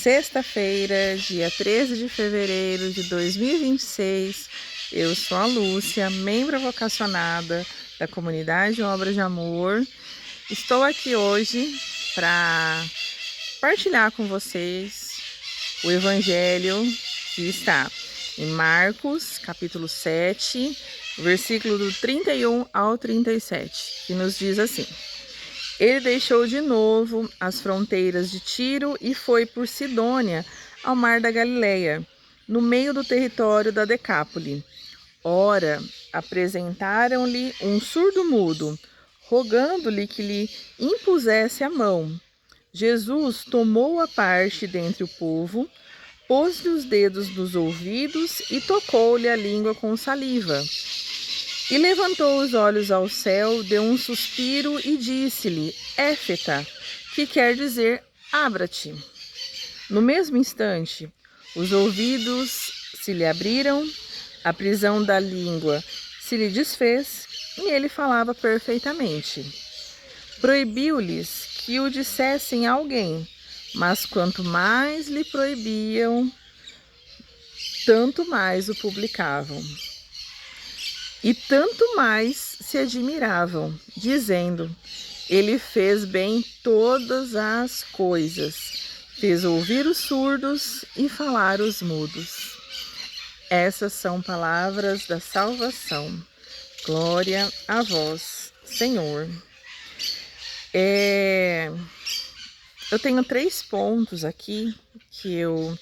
Sexta-feira, dia 13 de fevereiro de 2026, eu sou a Lúcia, membro vocacionada da Comunidade Obras de Amor. Estou aqui hoje para partilhar com vocês o Evangelho que está em Marcos, capítulo 7, versículo do 31 ao 37, que nos diz assim: Ele deixou de novo as fronteiras de Tiro e foi por Sidônia ao mar da Galileia, no meio do território da Decápole. Ora, apresentaram-lhe um surdo-mudo, rogando-lhe que lhe impusesse a mão. Jesus tomou a parte dentre o povo, pôs-lhe os dedos nos ouvidos e tocou-lhe a língua com saliva. E levantou os olhos ao céu, deu um suspiro e disse-lhe, Éfeta, que quer dizer, abra-te. No mesmo instante, os ouvidos se lhe abriram, a prisão da língua se lhe desfez e ele falava perfeitamente. Proibiu-lhes que o dissessem a alguém, mas quanto mais lhe proibiam, tanto mais o publicavam. E tanto mais se admiravam, dizendo, ele fez bem todas as coisas, fez ouvir os surdos e falar os mudos. Essas são palavras da salvação. Glória a vós, Senhor. Eu tenho 3 pontos aqui que eu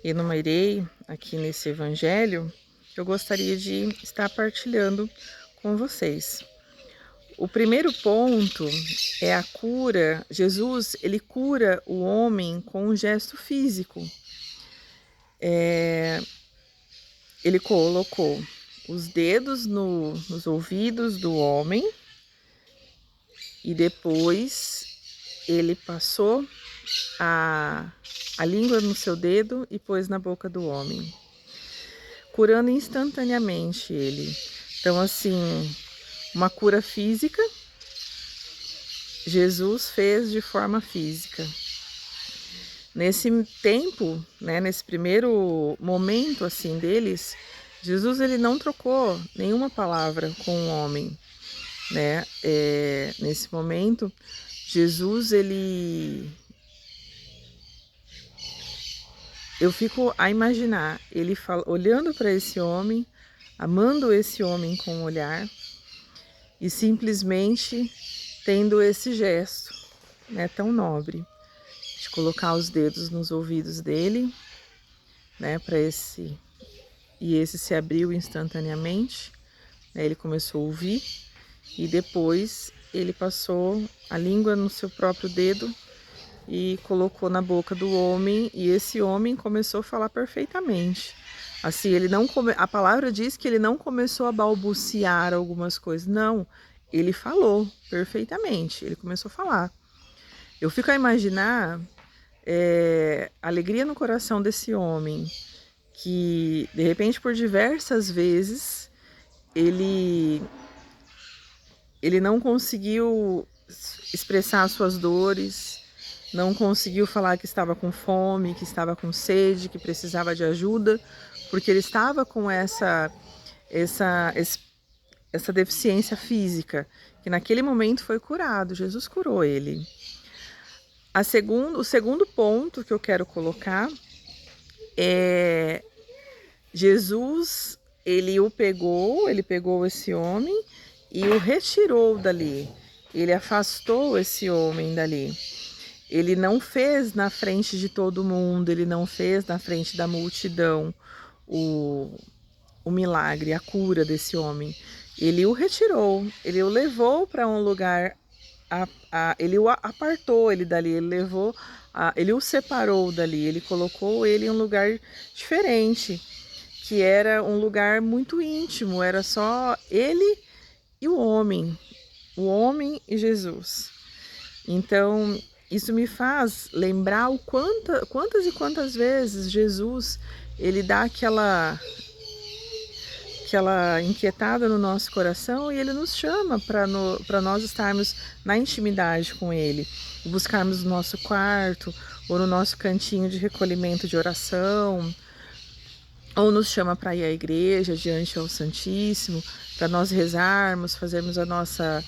enumerei aqui nesse evangelho, que eu gostaria de estar partilhando com vocês. O primeiro ponto é a cura. Jesus, ele cura o homem com um gesto físico. Ele colocou os dedos nos ouvidos do homem e depois ele passou a língua no seu dedo e pôs na boca do homem, curando instantaneamente ele. Então, assim, uma cura física, Jesus fez de forma física. Nesse tempo, né, nesse primeiro momento assim deles, Jesus ele não trocou nenhuma palavra com o homem, né? Nesse momento, Jesus eu fico a imaginar ele olhando para esse homem, amando esse homem com o olhar e simplesmente tendo esse gesto, né, tão nobre, de colocar os dedos nos ouvidos dele, né, esse se abriu instantaneamente, né, ele começou a ouvir e depois ele passou a língua no seu próprio dedo e colocou na boca do homem e esse homem começou a falar perfeitamente. Assim, a palavra diz que ele não começou a balbuciar algumas coisas, não, ele falou perfeitamente, ele começou a falar. Eu fico a imaginar a alegria no coração desse homem, que de repente por diversas vezes ele não conseguiu expressar suas dores, não conseguiu falar que estava com fome, que estava com sede, que precisava de ajuda, porque ele estava com essa deficiência física, que naquele momento foi curado, Jesus curou ele. O segundo ponto que eu quero colocar é Jesus, ele pegou esse homem e o retirou dali, ele afastou esse homem dali. Ele não fez na frente de todo mundo, ele não fez na frente da multidão o milagre, a cura desse homem. Ele o retirou, ele o levou para um lugar, ele o apartou ele dali, ele o separou dali, ele colocou ele em um lugar diferente, que era um lugar muito íntimo, era só ele e o homem e Jesus. Então, isso me faz lembrar quantas e quantas vezes Jesus, ele dá aquela inquietada no nosso coração e ele nos chama para nós estarmos na intimidade com ele, buscarmos o nosso quarto, ou no nosso cantinho de recolhimento de oração, ou nos chama para ir à igreja diante ao Santíssimo, para nós rezarmos, fazermos a nossa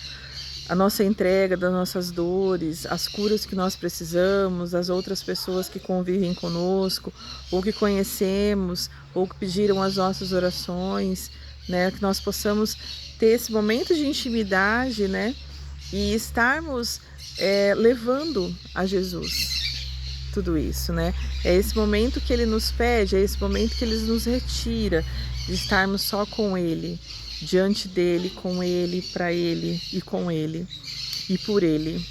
entrega das nossas dores, as curas que nós precisamos, as outras pessoas que convivem conosco, ou que conhecemos, ou que pediram as nossas orações, né? Que nós possamos ter esse momento de intimidade, né? E estarmos levando a Jesus tudo isso, né? É esse momento que Ele nos pede, é esse momento que Ele nos retira, de estarmos só com Ele, diante dEle, com Ele, para Ele e com Ele e por Ele.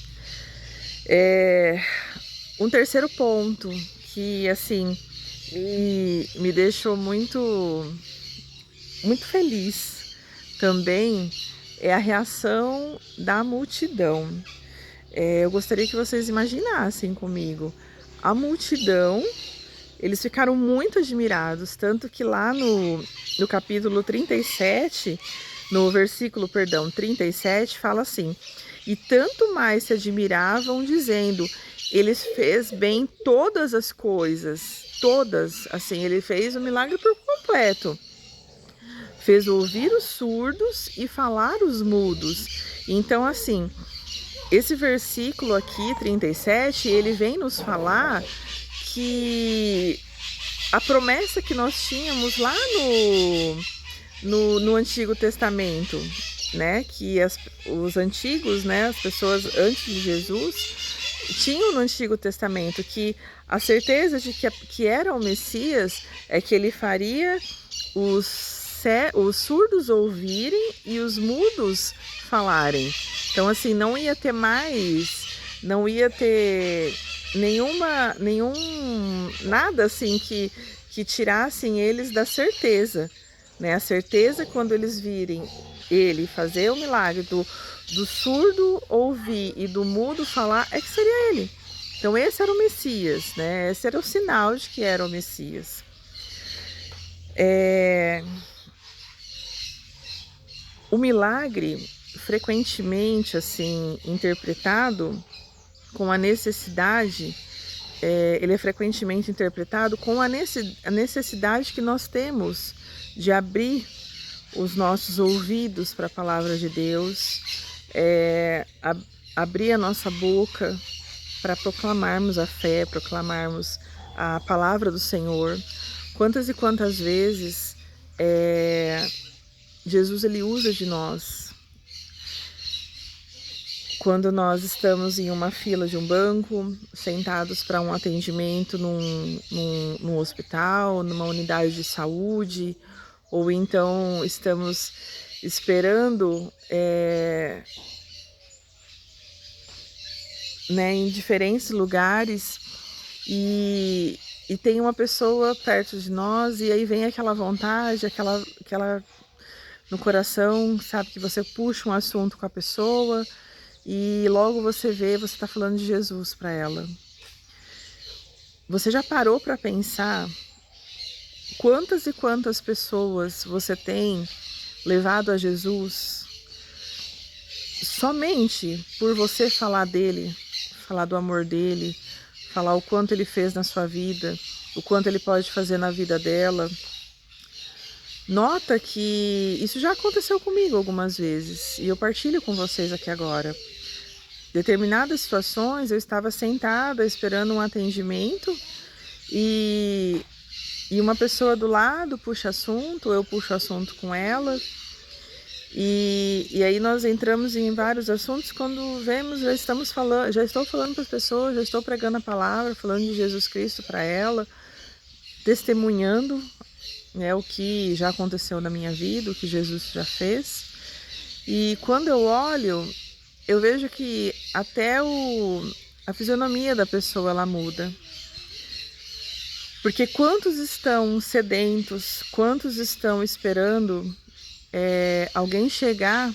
Um terceiro ponto que, assim, me deixou muito feliz também é a reação da multidão. Eu gostaria que vocês imaginassem comigo. A multidão, eles ficaram muito admirados, tanto que lá no capítulo 37, no versículo, 37, fala assim: e tanto mais se admiravam, dizendo, ele fez bem todas as coisas, todas, assim, ele fez o milagre por completo. Fez ouvir os surdos e falar os mudos. Então, assim, esse versículo aqui, 37, ele vem nos falar que a promessa que nós tínhamos lá no Antigo Testamento, né, que os antigos, né, as pessoas antes de Jesus, tinham no Antigo Testamento, que a certeza de que era o Messias é que ele faria os surdos ouvirem e os mudos falarem. Então, assim, não ia ter nada assim que tirassem eles da certeza, né? A certeza, quando eles virem ele fazer o milagre do surdo ouvir e do mudo falar, é que seria ele. Então, esse era o Messias, né? Esse era o sinal de que era o Messias. O milagre, frequentemente assim interpretado com a necessidade, ele é frequentemente interpretado com a necessidade que nós temos de abrir os nossos ouvidos para a palavra de Deus, abrir a nossa boca para proclamarmos a fé, proclamarmos a palavra do Senhor. Quantas e quantas vezes Jesus, ele usa de nós quando nós estamos em uma fila de um banco, sentados para um atendimento num hospital, numa unidade de saúde, ou então estamos esperando em diferentes lugares e tem uma pessoa perto de nós e aí vem aquela vontade, aquela no coração, sabe, que você puxa um assunto com a pessoa e logo você está falando de Jesus para ela. Você já parou para pensar quantas e quantas pessoas você tem levado a Jesus somente por você falar dele, falar do amor dele, falar o quanto ele fez na sua vida, o quanto ele pode fazer na vida dela? Nota que isso já aconteceu comigo algumas vezes e eu partilho com vocês aqui agora. Determinadas situações eu estava sentada esperando um atendimento e uma pessoa do lado puxa assunto, eu puxo assunto com ela e aí nós entramos em vários assuntos. Quando vemos, já estou falando para as pessoas, já estou pregando a palavra, falando de Jesus Cristo para ela, testemunhando o que já aconteceu na minha vida, o que Jesus já fez. E quando eu olho, eu vejo que até a fisionomia da pessoa ela muda. Porque quantos estão sedentos, quantos estão esperando alguém chegar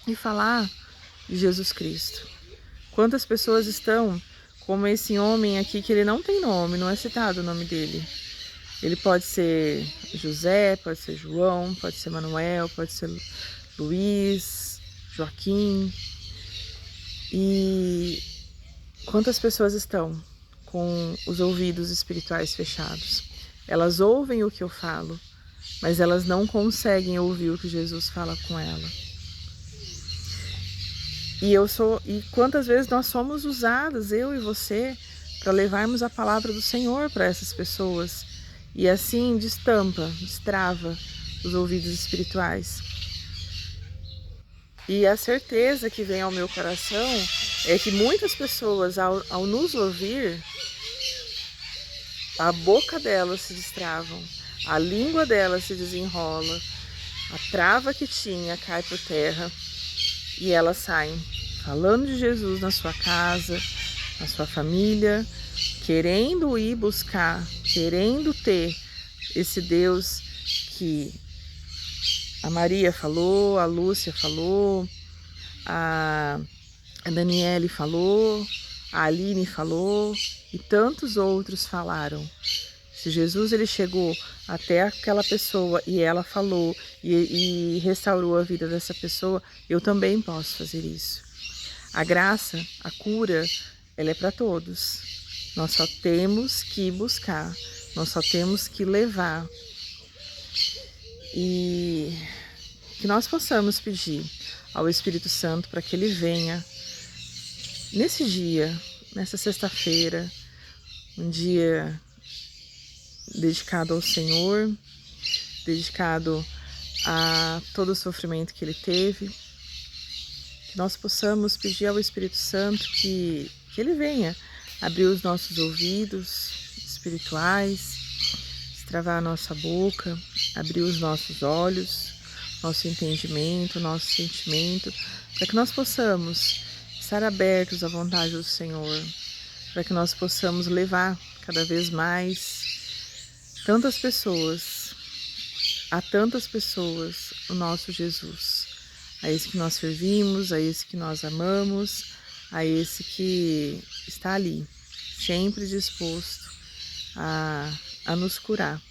e falar de Jesus Cristo? Quantas pessoas estão como esse homem aqui, que ele não tem nome, não é citado o nome dele. Ele pode ser José, pode ser João, pode ser Manuel, pode ser Luiz, Joaquim. E quantas pessoas estão com os ouvidos espirituais fechados. Elas ouvem o que eu falo, mas elas não conseguem ouvir o que Jesus fala com ela. E quantas vezes nós somos usadas, eu e você, para levarmos a palavra do Senhor para essas pessoas e assim destrava os ouvidos espirituais. E a certeza que vem ao meu coração é que muitas pessoas, ao nos ouvir, a boca delas se destravam, a língua delas se desenrola, a trava que tinha cai por terra e elas saem falando de Jesus na sua casa, na sua família, querendo ir buscar, querendo ter esse Deus que a Maria falou, a Lúcia falou, a Daniele falou, a Aline falou e tantos outros falaram. Se Jesus ele chegou até aquela pessoa e ela falou e restaurou a vida dessa pessoa, eu também posso fazer isso. A graça, a cura, ela é para todos. Nós só temos que buscar, nós só temos que levar. E que nós possamos pedir ao Espírito Santo para que ele venha nesse dia, nessa sexta-feira, um dia dedicado ao Senhor, dedicado a todo o sofrimento que ele teve, que nós possamos pedir ao Espírito Santo que ele venha abrir os nossos ouvidos espirituais, destravar a nossa boca, abrir os nossos olhos, nosso entendimento, nosso sentimento, para que nós possamos estar abertos à vontade do Senhor, para que nós possamos levar cada vez mais a tantas pessoas o nosso Jesus, a esse que nós servimos, a esse que nós amamos, a esse que está ali, sempre disposto a nos curar.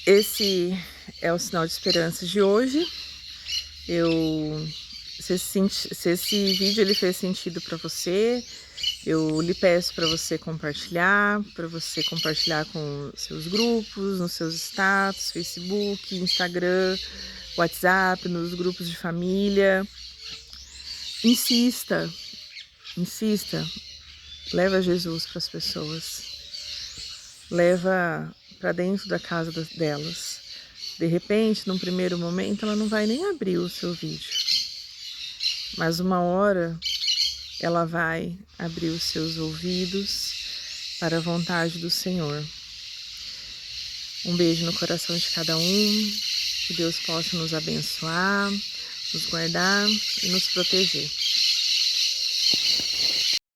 Esse é o sinal de esperança de hoje. Se esse vídeo ele fez sentido para você, eu lhe peço para você compartilhar com seus grupos, nos seus status, Facebook, Instagram, WhatsApp, nos grupos de família. Insista, leva Jesus para as pessoas, leva para dentro da casa delas. De repente, num primeiro momento, ela não vai nem abrir o seu vídeo, mas uma hora ela vai abrir os seus ouvidos para a vontade do Senhor. Um beijo no coração de cada um, que Deus possa nos abençoar, nos guardar e nos proteger.